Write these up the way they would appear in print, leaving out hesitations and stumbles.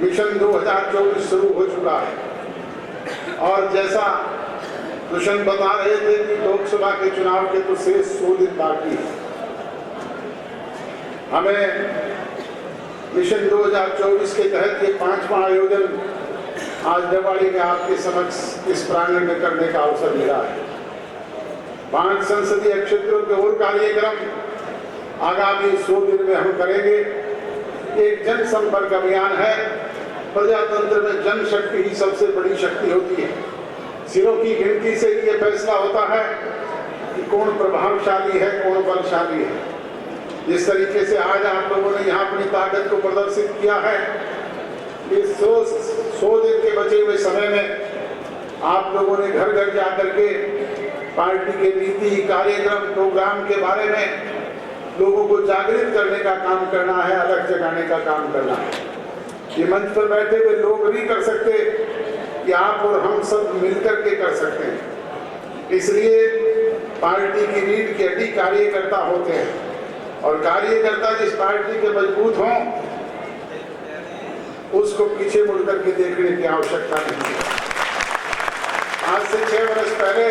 Mission 2024 शुरू हो चुका है और जैसा दुष्यंत बता रहे थे कि लोकसभा के चुनाव के तो शेष 100 दिन बाकी है। हमें मिशन 2024 के तहत ये 5वां आयोजन आज देवाड़ी में आपके समक्ष इस प्रांगण में करने का अवसर मिला है। 5 संसदीय क्षेत्रों के और कार्यक्रम आगामी 100 दिन में हम करेंगे। एक जनसंपर्क अभियान है। प्रजातंत्र में जनशक्ति ही सबसे बड़ी शक्ति होती है। सिरों की गिनती से ये फैसला होता है कि कौन प्रभावशाली है, कौन बलशाली है। जिस तरीके से आज आप लोगों ने यहाँ अपनी ताकत को प्रदर्शित किया है, इस 100 दिन के बचे हुए समय में आप लोगों ने घर घर जाकर के पार्टी के नीति, कार्यक्रम, प्रोग्राम के बारे में लोगों को जागृत करने का काम करना है, अलग जगाने का काम करना है। ये मंच पर बैठे हुए लोग नहीं कर सकते, कि आप और हम सब मिलकर के कर सकते हैं। इसलिए पार्टी की रीढ़ की हड्डी कार्यकर्ता होते हैं और कार्यकर्ता जिस पार्टी के मजबूत हों उसको पीछे मुड़ करके देखने की आवश्यकता नहीं है। आज से 6 वर्ष पहले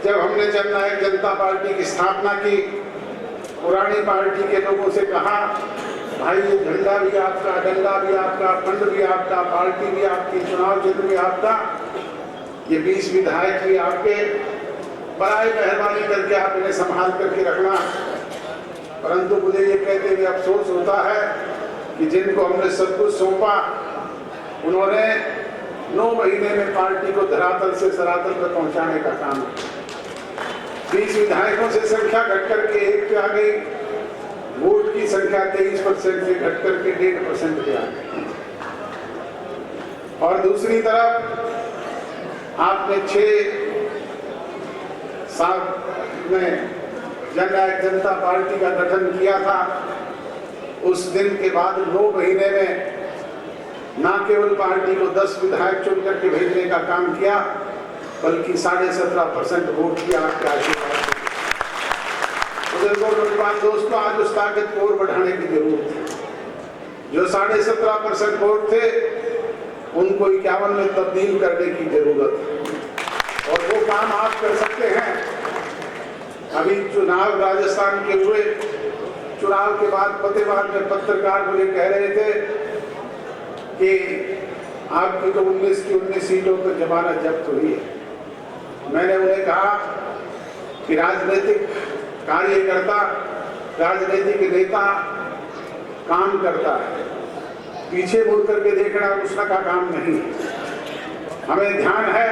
जब हमने जननायक जनता पार्टी की स्थापना की, पुरानी पार्टी के लोगों से कहा, भाई ये झंडा भी आपका, डंडा भी आपका, फंड भी आपका, पार्टी भी आपकी, चुनाव चिन्ह भी आपका, ये 20 विधायक भी आपके, बड़ाई मेहरबानी करके आप इन्हें संभाल करके रखना। परंतु मुझे ये कहते हुए अफसोस होता है कि जिनको हमने सब कुछ सौंपा उन्होंने 9 महीने में पार्टी को धरातल से सरातल पर पहुंचाने का काम किया। 20 विधायकों से संख्या घट करके 1 पे आ गई, वोट की संख्या 23% से घट करके 1.5% पे आ गई। और दूसरी तरफ आपने 6 साल में जननायक जनता पार्टी का गठन किया था। उस दिन के बाद 9 महीने में न केवल पार्टी को 10 विधायक चुन करके भेजने का काम किया, बल्कि 17.5% वोट किया आपके आशीर्वाद से। दोस्तों, आज उस ताकत को और बढ़ाने की जरूरत है। जो 17.5% वोट थे उनको 51 में तब्दील करने की जरूरत है और वो काम आप कर सकते हैं। अभी चुनाव राजस्थान के हुए, चुनाव के बाद फतेहाबाद में पत्रकार मुझे कह रहे थे कि आपकी तो 19 की 19 सीटों पर जमानत जब्त हुई है। मैंने उन्हें कहा कि राजनीतिक कार्यकर्ता, राजनीतिक नेता काम करता है, पीछे मुड़ करके देखना उसका का काम नहीं है। हमें ध्यान है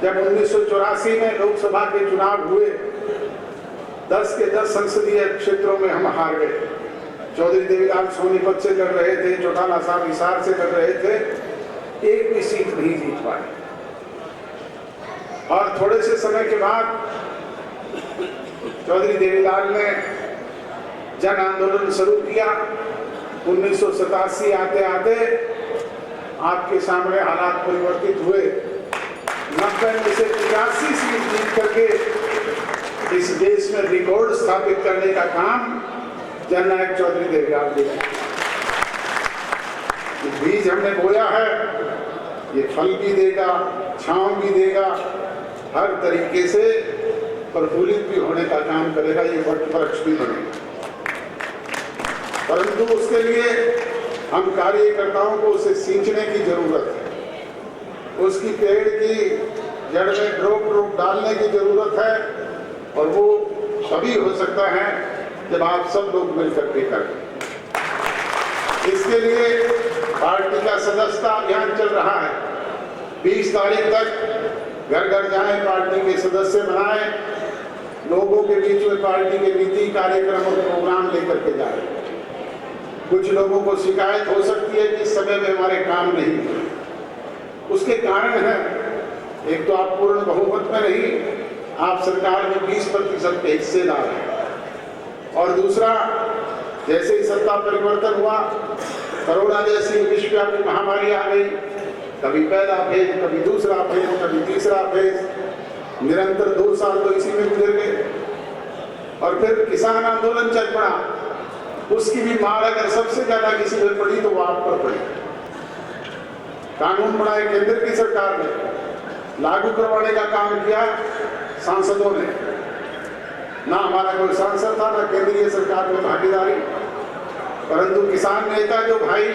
जब 1984 में लोकसभा के चुनाव हुए, 10 के 10 संसदीय क्षेत्रों में हम हार गए। चौधरी देवीलाल सोनीपत से लड़ रहे थे, चौटाला साहब हिसार से लड़ रहे थे, एक भी सीट नहीं जीत पाए। और थोड़े से समय के बाद चौधरी देवीलाल ने जन आंदोलन शुरू किया। 1987 आते आते आपके सामने हालात परिवर्तित हुए। 90 में से 85 सीट जीत करके इस देश में रिकॉर्ड स्थापित करने का काम जननायक चौधरी देवीलाल ने किया। बीज हमने बोया है, ये फल भी देगा, छांव भी देगा, हर तरीके से प्रफुल्लित भी होने का काम करेगा, ये वृक्ष भी बनेगा। परंतु उसके लिए हम कार्यकर्ताओं को उसे सींचने की जरूरत है, उसकी पेड़ की जड़ में ड्रॉप डालने की जरूरत है और वो तभी हो सकता है जब आप सब लोग मिलकर के करें। इसके लिए पार्टी का सदस्यता अभियान चल रहा है। 20 तारीख तक घर घर जाएं, पार्टी के सदस्य बनाएं, लोगों के बीच में पार्टी के नीति, कार्यक्रम और प्रोग्राम लेकर के जाएं। कुछ लोगों को शिकायत हो सकती है कि इस समय में हमारे काम नहीं है। उसके कारण है, एक तो आप पूर्ण बहुमत में नहीं, आप सरकार में 20% के हिस्सेदार हैं, और दूसरा जैसे ही सत्ता परिवर्तन हुआ, कोरोना जैसी विश्वव्यापी महामारी आ गई, कभी पहला फेज, कभी दूसरा फेज, कभी तीसरा फेज, निरंतर 2 साल तो इसी में गुजर गए। और फिर किसान आंदोलन चल पड़ा, उसकी भी मार अगर सबसे ज्यादा किसी पर पड़ी तो वो आप पर पड़ी। कानून बनाए केंद्र की सरकार ने, लागू करवाने का काम किया सांसदों ने। ना हमारा कोई सांसद था, ना केंद्रीय सरकार में भागीदारी, परंतु किसान नेता जो भाई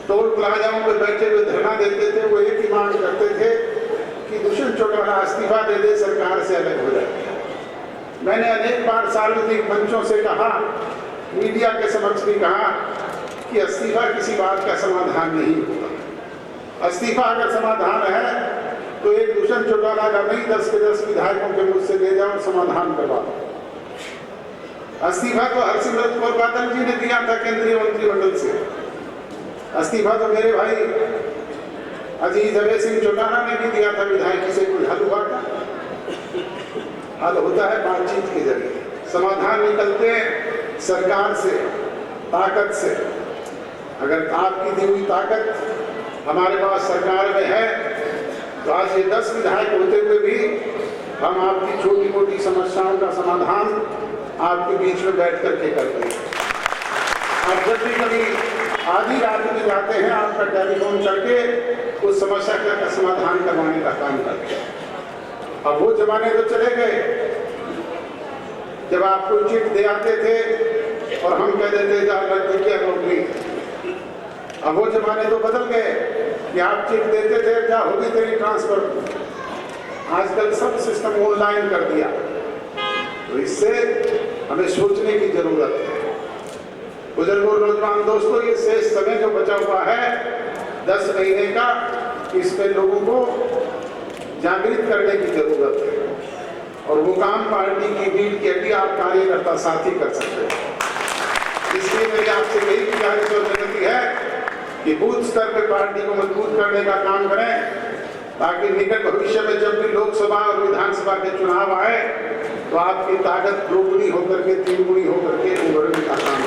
टोल प्लाजाओं में बैठे हुए धरना देते थे, वो एक ही मांग करते थे कि दुष्यंत चौटाला इस्तीफा दे दे, सरकार से अलग हो जाए। मैंने अनेक बार सार्वजनिक मंचों से कहा, मीडिया के समक्ष भी कहा कि इस्तीफा किसी बात का समाधान नहीं होगा। इस्तीफा अगर समाधान है तो एक दुष्यंत चौटाला का नहीं, 10 के 10 विधायकों के मुझसे ले जाओ, समाधान करवा दो। इस्तीफा तो हरसिमरत कौर बादल जी ने दिया था केंद्रीय मंत्रिमंडल से। इस्तीफा तो मेरे भाई अजीत अभय सिंह चौटाला ने भी दिया था विधायक से। कोई हल हुआ था? हल होता है बातचीत के जरिए, समाधान निकलते हैं सरकार से, ताकत से। अगर आपकी दी हुई ताकत हमारे पास सरकार में है तो आज ये 10 विधायक होते हुए भी हम आपकी छोटी मोटी समस्याओं का समाधान आपके बीच में बैठ करके करते हैं। आप जब भी कभी आधी रात में जाते हैं, आपका टेलीफोन करके उस समस्या का समाधान करवाने का काम करते हैं। अब वो जमाने तो चले गए जब आपको चिट दे आते थे और हम कह देते जा लग क्या नौकरी। अब वो जमाने तो बदल गए कि आप चिट देते थे, क्या होगी तेरी ट्रांसफर। आजकल सब सिस्टम ऑनलाइन कर दिया, तो इससे हमें सोचने की जरूरत है। बुजुर्गों, नौजवान दोस्तों, ये शेष समय जो बचा हुआ है 10 महीने का, इस पे लोगों को जागृत करने की जरूरत है। और वो काम पार्टी की नींव की हड्डी आप कार्यकर्ता साथी कर सकते हैं। इसलिए मेरी आपसे यही गुजारिश और विनती है कि बूथ स्तर पर पार्टी को मजबूत करने का काम करें, ताकि निकट भविष्य में जब भी लोकसभा और विधानसभा के चुनाव आए तो आपकी ताकत 2 गुनी होकर के 3 गुनी होकर के उभरने का काम